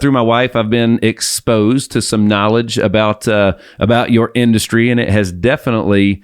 Through my wife, I've been exposed to some knowledge about your industry, and it has definitely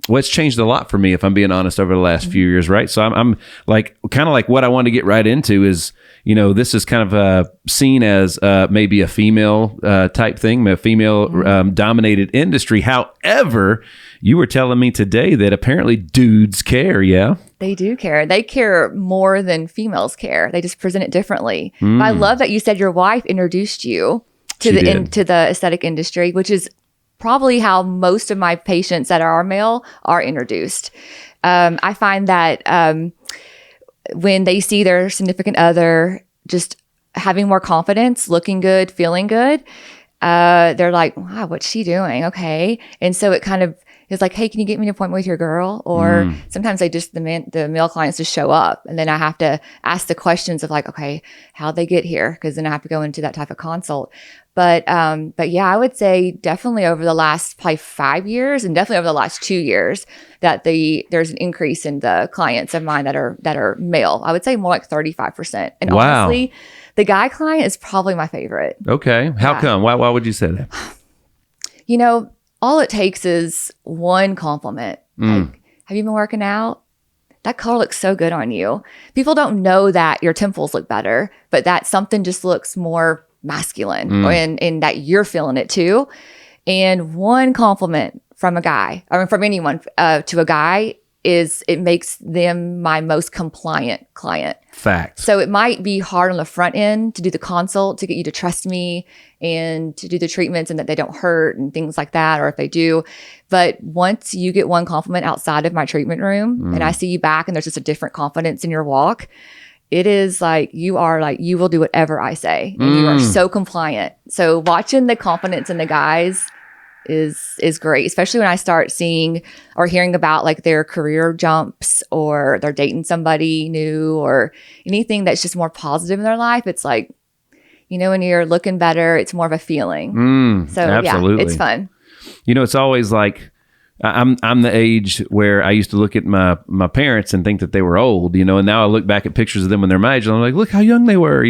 it's changed a lot for me, if I'm being honest, over the last few years, right? So I'm like, kind of like what I want to get right into is, this is kind of seen as maybe a female type thing, a female dominated industry. However, you were telling me today that apparently dudes care, yeah? They do care. They care more than females care. They just present it differently. But I love that you said your wife introduced you to the aesthetic industry, which is probably how most of my patients that are male are introduced. I find that when they see their significant other just having more confidence, looking good, feeling good, they're like, wow, what's she doing? Okay. And so it kind of is like, hey, can you get me an appointment with your girl? Or sometimes the male clients just show up, and then I have to ask the questions of like, okay, how'd they get here? Because then I have to go into that type of consult. But yeah, I would say definitely over the last probably 5 years, and definitely over the last 2 years, that there's an increase in the clients of mine that are male. I would say more like 35%. And honestly, the guy client is probably my favorite. Okay. How come? Why would you say that? All it takes is one compliment. Like, have you been working out? That color looks so good on you. People don't know that your temples look better, but that something just looks more masculine, and that you're feeling it too. And one compliment from a guy, or from anyone to a guy, it makes them my most compliant client. Fact. So it might be hard on the front end to do the consult, to get you to trust me and to do the treatments, and that they don't hurt and things like that, or if they do. But once you get one compliment outside of my treatment room and I see you back and there's just a different confidence in your walk, it is like you will do whatever I say, and you are so compliant. So watching the confidence in the guys is great, especially when I start seeing or hearing about like their career jumps, or they're dating somebody new, or anything that's just more positive in their life. It's like, when you're looking better, it's more of a feeling. So absolutely. Yeah, it's fun. It's always like, I'm the age where I used to look at my parents and think that they were old, and now I look back at pictures of them when they're my age and I'm like, look how young they were,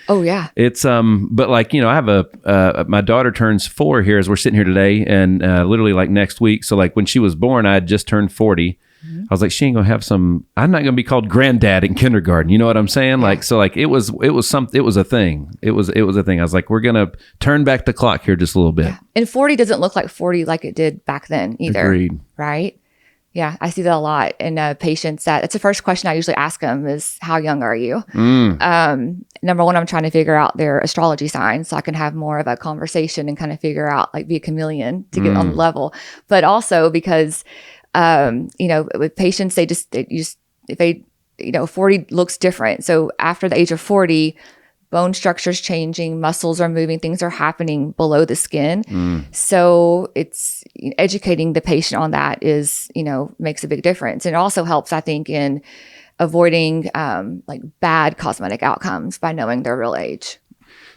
Oh yeah. It's but like, I have my daughter turns 4 here as we're sitting here today, and literally like next week. So like when she was born, I had just turned 40. I was like, she ain't gonna have I'm not gonna be called granddad in kindergarten. You know what I'm saying? Yeah. Like, so like it was a thing. It was a thing. I was like, we're gonna turn back the clock here just a little bit. Yeah. And 40 doesn't look like 40 like it did back then either. Agreed. Right? Yeah, I see that a lot in patients. That's the first question I usually ask them is, how young are you? Number one, I'm trying to figure out their astrology sign so I can have more of a conversation and kind of figure out, like, be a chameleon to get on the level. But also because with patients, if 40 looks different. So after the age of 40, bone structure's changing, muscles are moving, things are happening below the skin. So it's educating the patient on that makes a big difference. And it also helps, I think, in avoiding like bad cosmetic outcomes by knowing their real age.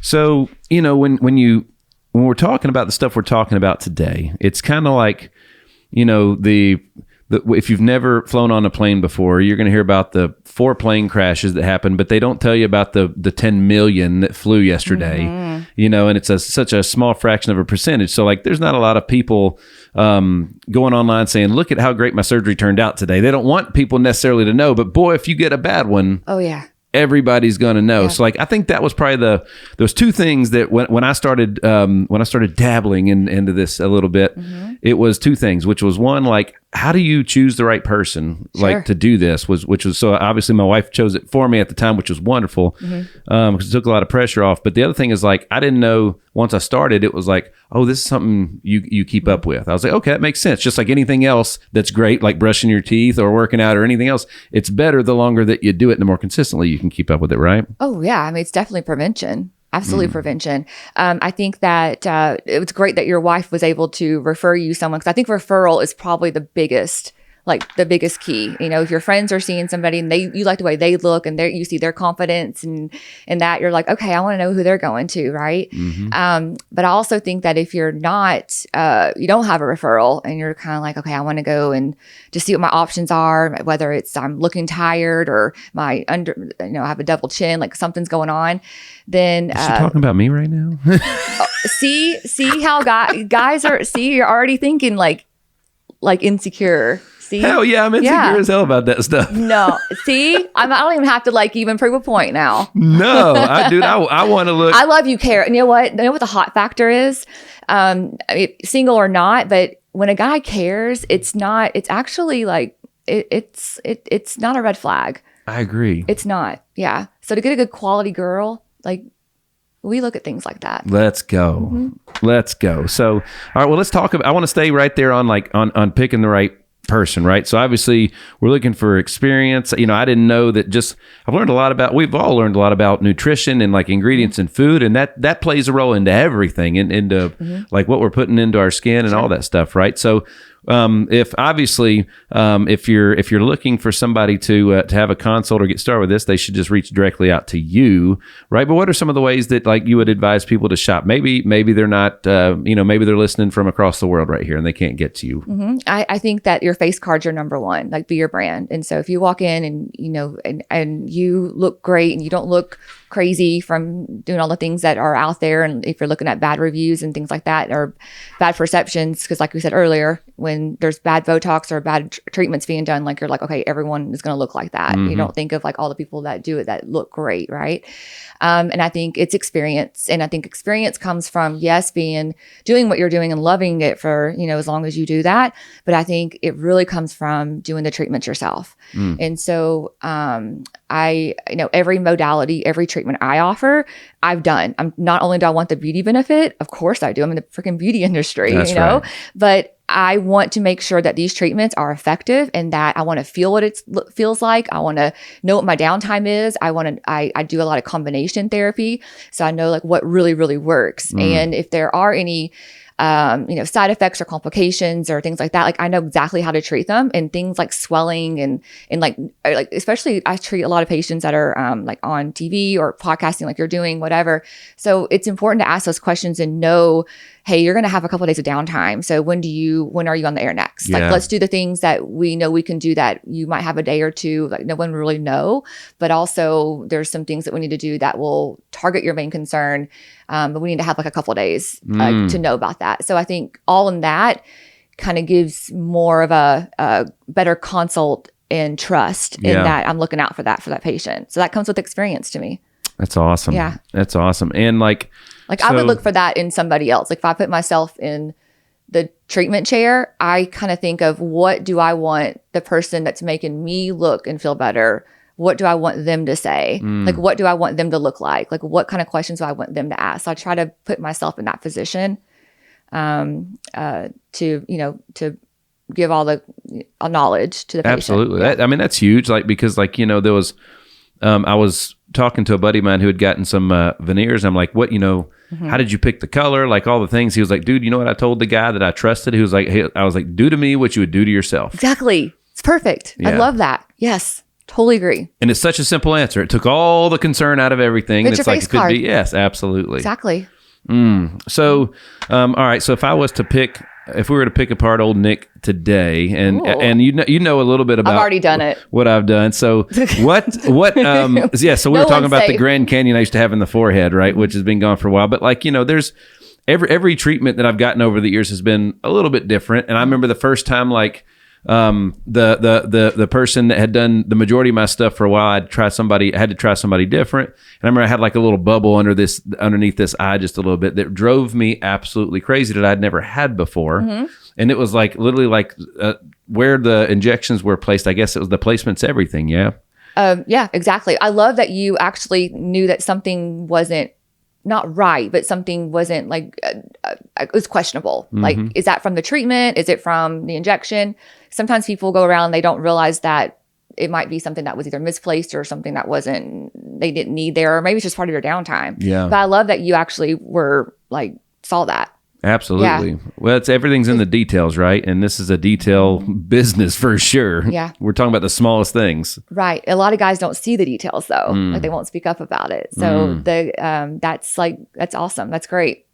So, when we're talking about the stuff we're talking about today, it's kind of like, if you've never flown on a plane before, you're going to hear about the 4 plane crashes that happened, but they don't tell you about the 10 million that flew yesterday, and it's such a small fraction of a percentage. So like, there's not a lot of people going online saying, look at how great my surgery turned out today. They don't want people necessarily to know, but boy, if you get a bad one, oh yeah, everybody's going to know. Yeah. So like, I think that was probably those 2 things that when I started dabbling into this a little bit, it was 2 things, which was one, like, how do you choose the right person, like, to do this, which was, so obviously my wife chose it for me at the time, which was wonderful, because it took a lot of pressure off. But the other thing is, like, I didn't know once I started, it was like, oh, this is something you keep up with. I was like, okay, that makes sense. Just like anything else that's great, like brushing your teeth or working out or anything else, it's better the longer that you do it and the more consistently you can keep up with it, right? Oh yeah, I mean, it's definitely prevention. Absolutely prevention. I think that it was great that your wife was able to refer you someone, because I think referral is probably the biggest like the biggest key. You know, if your friends are seeing somebody and you like the way they look and you see their confidence and that, you're like, okay, I want to know who they're going to, right? But I also think that if you're not, you don't have a referral and you're kind of like, okay, I want to go and just see what my options are, whether it's I'm looking tired or I have a double chin, like something's going on, then is she talking about me right now? see how guys are, you're already thinking like insecure. See? Hell yeah, I'm insecure as hell about that stuff. No, see, I don't even have to like even prove a point now. No, I want to look. I love you, care. You know what? You know what the hot factor is? Single or not, but when a guy cares, it's actually like it's not a red flag. I agree. It's not. Yeah. So to get a good quality girl, like we look at things like that. Let's go. Let's go. So, all right. Well, let's talk about. I want to stay right there on picking the right person, right? So obviously we're looking for experience. You know, I didn't know that. We've all learned a lot about nutrition and like ingredients in food, and that plays a role into everything and into like what we're putting into our skin and all that stuff, right? So if you're looking for somebody to have a consult or get started with this, they should just reach directly out to you, right? But what are some of the ways that like you would advise people to shop? Maybe they're not, maybe they're listening from across the world right here and they can't get to you. I think that your face card's your number one, like be your brand. And so if you walk in and and you look great and you don't look crazy from doing all the things that are out there, and if you're looking at bad reviews and things like that or bad perceptions, because like we said earlier, when there's bad Botox or bad treatments being done, like you're like, okay, everyone is going to look like that. You don't think of like all the people that do it that look great, right? And I think it's experience, and I think experience comes from doing what you're doing and loving it for as long as you do that. But I think it really comes from doing the treatment yourself. And so every modality, every treatment I offer, I've done. Not only do I want the beauty benefit, of course I do. I'm in the freaking beauty industry, right. But I want to make sure that these treatments are effective and that I want to feel what it feels like. I want to know what my downtime is. I do a lot of combination therapy. So I know like what really, really works. And if there are any side effects or complications or things like that, like I know exactly how to treat them. And things like swelling and like especially I treat a lot of patients that are like on TV or podcasting like you're doing, whatever. So it's important to ask those questions and know, hey, you're going to have a couple of days of downtime. So when are you on the air next? Yeah. Like, let's do the things that we know we can do that you might have a day or two, like no one really know, but also there's some things that we need to do that will target your main concern. But we need to have like a couple of days to know about that. So I think all in that kind of gives more of a better consult and trust in that I'm looking out for that patient. So that comes with experience to me. That's awesome. Yeah. That's awesome. And like I would look for that in somebody else. Like if I put myself in the treatment chair, I kind of think of what do I want the person that's making me look and feel better, what do I want them to say? Like, what do I want them to look like? Like, what kind of questions do I want them to ask? So I try to put myself in that position to give all the knowledge to the patient. Absolutely. That's huge. Like, because like, there was, I was talking to a buddy of mine who had gotten some veneers. I'm like, what, how did you pick the color? Like all the things. He was like, dude, you know what I told the guy that I trusted? He was like, hey, I was like, do to me what you would do to yourself. Exactly. It's perfect. Yeah. I love that. Yes. Totally agree. And it's such a simple answer. It took all the concern out of everything. It's your face card. Yes, absolutely. Exactly. So, all right. So if we were to pick apart old Nick today, and you know a little bit about, I've already done it. What I've done. So so we were talking about the Grand Canyon I used to have in the forehead, right? Which has been gone for a while. But like, there's every treatment that I've gotten over the years has been a little bit different. And I remember the first time, like, the person that had done the majority of my stuff for a while, I had to try somebody different. And I remember I had like a little bubble underneath this eye just a little bit that drove me absolutely crazy that I'd never had before. And it was like literally like where the injections were placed. I guess it was the placement's everything. Yeah. Yeah, exactly. I love that you actually knew that something wasn't not right, but something wasn't like, it was questionable. Like, is that from the treatment? Is it from the injection? Sometimes people go around, they don't realize that it might be something that was either misplaced or something that they didn't need there, or maybe it's just part of your downtime. Yeah. But I love that you actually saw that. Absolutely. Yeah. Well, everything's in the details, right? And this is a detail business for sure. Yeah. We're talking about the smallest things. Right. A lot of guys don't see the details though. Like they won't speak up about it. So that's awesome. That's great.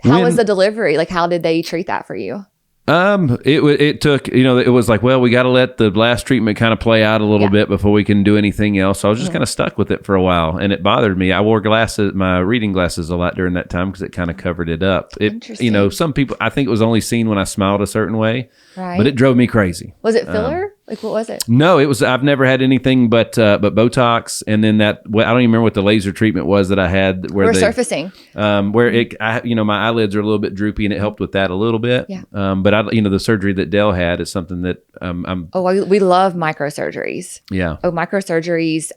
How was the delivery? Like, how did they treat that for you? It took, it was like, well, we got to let the last treatment kind of play out a little bit before we can do anything else. So I was just kind of stuck with it for a while, and it bothered me. I wore my reading glasses a lot during that time because it kind of covered it up. Interesting. Some people, I think it was only seen when I smiled a certain way, right? But it drove me crazy. Was it filler? Like, what was it? No, it was. I've never had anything but Botox, and then I don't even remember what the laser treatment was that I had. Where surfacing. My eyelids are a little bit droopy, and it helped with that a little bit. Yeah. But the surgery that Dell had is something that we love microsurgeries. Yeah. Microsurgeries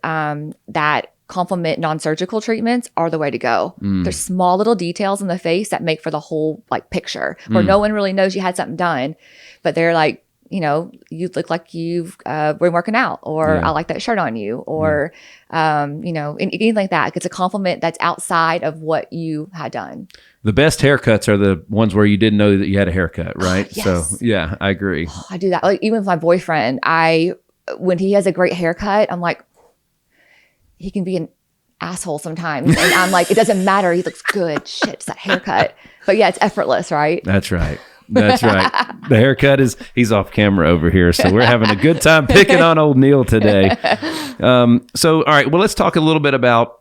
that complement non-surgical treatments are the way to go. There's small little details in the face that make for the whole picture where no one really knows you had something done, but they're like, you look like you've been working out, or I like that shirt on you, or anything like that. It's a compliment that's outside of what you had done. The best haircuts are the ones where you didn't know that you had a haircut, right? Yes. So yeah, I agree. I do that. Like even with my boyfriend, when he has a great haircut, I'm like, he can be an asshole sometimes, and I'm like, it doesn't matter. He looks good. Shit, it's that haircut. But yeah, it's effortless, right? That's right. That's right. The haircut he's off camera over here. So we're having a good time picking on old Neil today. So, all right. Well, let's talk a little bit about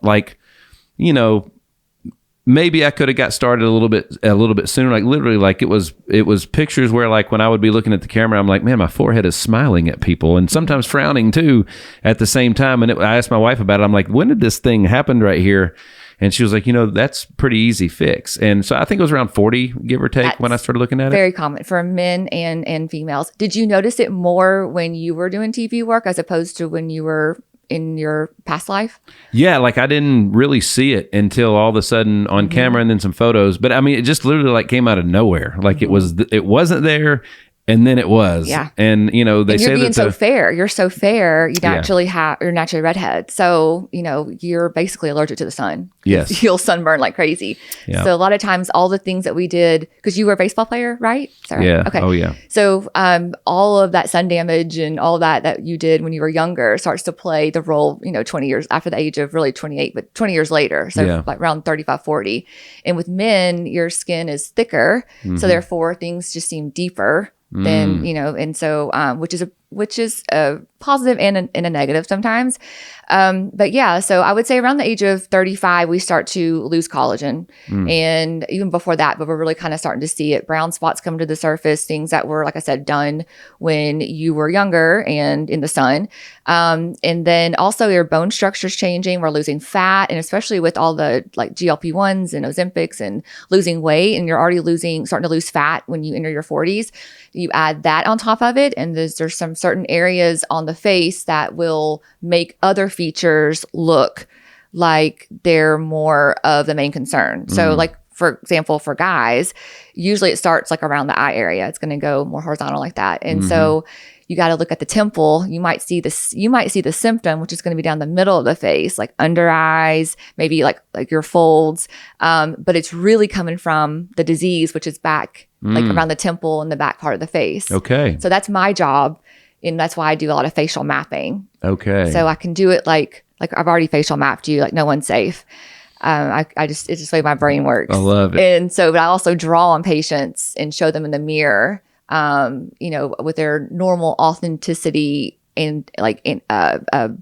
maybe I could have got started a little bit sooner. Like literally, like it was pictures where like when I would be looking at the camera, I'm like, man, my forehead is smiling at people and sometimes frowning too at the same time. And I asked my wife about it. I'm like, when did this thing happen right here? And she was like, that's pretty easy fix. And so I think it was around 40, give or take, when I started looking at it. Very common for men and females. Did you notice it more when you were doing TV work as opposed to when you were in your past life? Yeah, like I didn't really see it until all of a sudden on camera and then some photos. But I mean, it just literally like came out of nowhere. Like it wasn't there. And then it was. Yeah. And, they and say you're being that so fair. You're so fair. You're naturally redhead. So, you're basically allergic to the sun. Yes. You'll sunburn like crazy. Yeah. So a lot of times all the things that we did, because you were a baseball player, right? Sorry. Yeah. Okay. Oh, yeah. So all of that sun damage and all that you did when you were younger starts to play the role, 20 years after the age of really 28, but 20 years later. So like around 35, 40. And with men, your skin is thicker. So therefore things just seem deeper. Then and so which is a positive and a negative sometimes. But yeah, so I would say around the age of 35, we start to lose collagen. And even before that, but we're really kind of starting to see it. Brown spots come to the surface, things that were, like I said, done when you were younger and in the sun. And then also your bone structure's changing. We're losing fat, and especially with all the like GLP-1s and Ozempics and losing weight, and you're already starting to lose fat when you enter your 40s. You add that on top of it, and there's some certain areas on the face that will make other features look like they're more of the main concern. So like, for example, for guys, usually it starts like around the eye area. It's going to go more horizontal like that. And so you got to look at the temple. You might see the symptom, which is going to be down the middle of the face, like under eyes, maybe like your folds. But it's really coming from the disease, which is back, like around the temple and the back part of the face. Okay. So that's my job. And that's why I do a lot of facial mapping. Okay. So I can do it like I've already facial mapped you, like no one's safe. It's just the way my brain works. I love it. And so, but I also draw on patients and show them in the mirror, with their normal authenticity and like in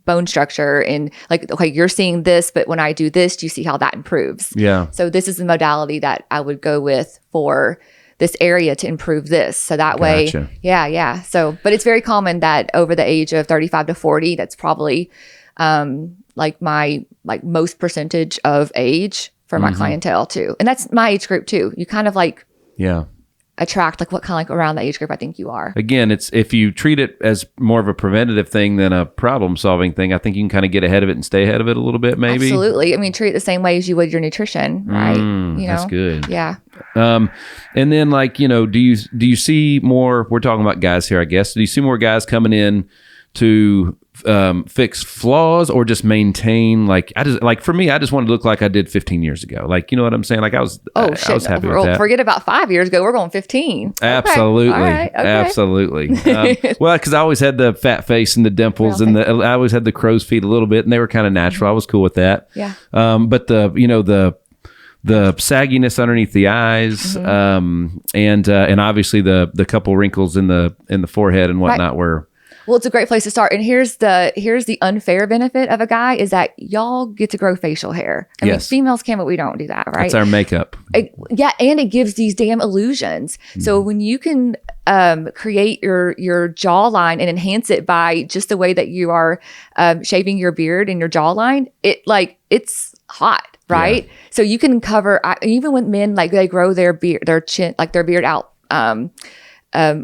bone structure, and like, okay, you're seeing this, but when I do this, do you see how that improves? Yeah. So this is the modality that I would go with for this area to improve this. So that way, yeah. So, but it's very common that over the age of 35 to 40, that's probably like my most percentage of age for my clientele too. And that's my age group too. You kind of like attract like what kind of like around the age group I think you are. Again, it's if you treat it as more of a preventative thing than a problem solving thing, I think you can kind of get ahead of it and stay ahead of it a little bit, maybe. Absolutely. I mean, treat it the same way as you would your nutrition, right? That's good. Yeah. And then like, do you see more, we're talking about guys here, I guess. Do you see more guys coming in to fix flaws or just maintain. Like for me, I just wanted to look like I did 15 years ago. Like, you know what I'm saying? Like I was happy with that. Forget about 5 years ago. We're going 15. Absolutely. Okay. All right. Okay. Absolutely. Well, because I always had the fat face and the dimples I always had the crow's feet a little bit, and they were kind of natural. I was cool with that. Yeah. But the sagginess underneath the eyes, and obviously the couple wrinkles in the forehead and whatnot were. Well, it's a great place to start. And here's the unfair benefit of a guy is that y'all get to grow facial hair. I mean, females can, but we don't do that, right? That's our makeup. And it gives these damn illusions. So when you can create your jawline and enhance it by just the way that you are shaving your beard and your jawline, it's hot. Right. Yeah. So you can cover, even when men, like they grow their chin, like their beard out,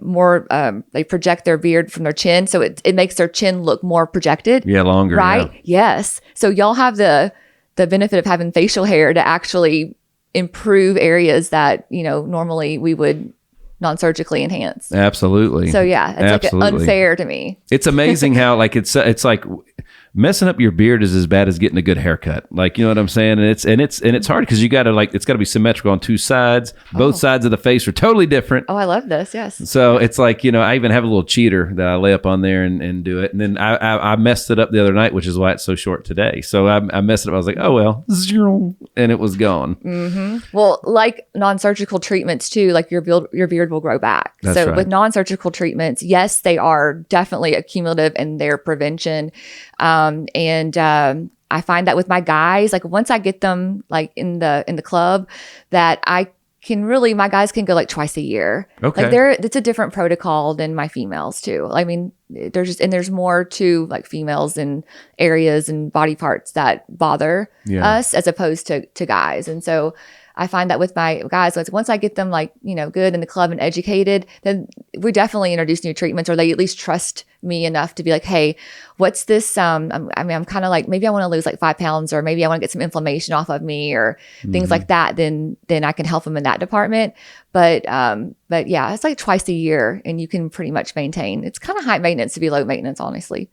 more, they project their beard from their chin. So it makes their chin look more projected. Yeah. Longer. Right. Yeah. Yes. So y'all have the benefit of having facial hair to actually improve areas that, normally we would non-surgically enhance. Absolutely. So yeah, it's like unfair to me. It's amazing how it's like messing up your beard is as bad as getting a good haircut. Like, you know what I'm saying? And it's hard because you got to it's got to be symmetrical on two sides. Both sides of the face are totally different. Oh, I love this. Yes. So it's like, I even have a little cheater that I lay up on there and do it. And then I messed it up the other night, which is why it's so short today. So I messed it up. I was like, oh, well, and it was gone. Mm-hmm. Well, like non-surgical treatments too, like your beard will grow back. That's right. With non-surgical treatments, yes, they are definitely accumulative in their prevention. I find that with my guys, like once I get them like in the club, that my guys can go like twice a year. Okay. Like it's a different protocol than my females too. I mean, there's more to like females and areas and body parts that bother us as opposed to guys. And so I find that with my guys, once I get them like, good in the club and educated, then we definitely introduce new treatments, or they at least trust me enough to be like, hey, what's this? I'm kind of like, maybe I want to lose like 5 pounds, or maybe I want to get some inflammation off of me, or things like that. Then I can help them in that department. But yeah, it's like twice a year and you can pretty much maintain. It's kind of high maintenance to be low maintenance, honestly.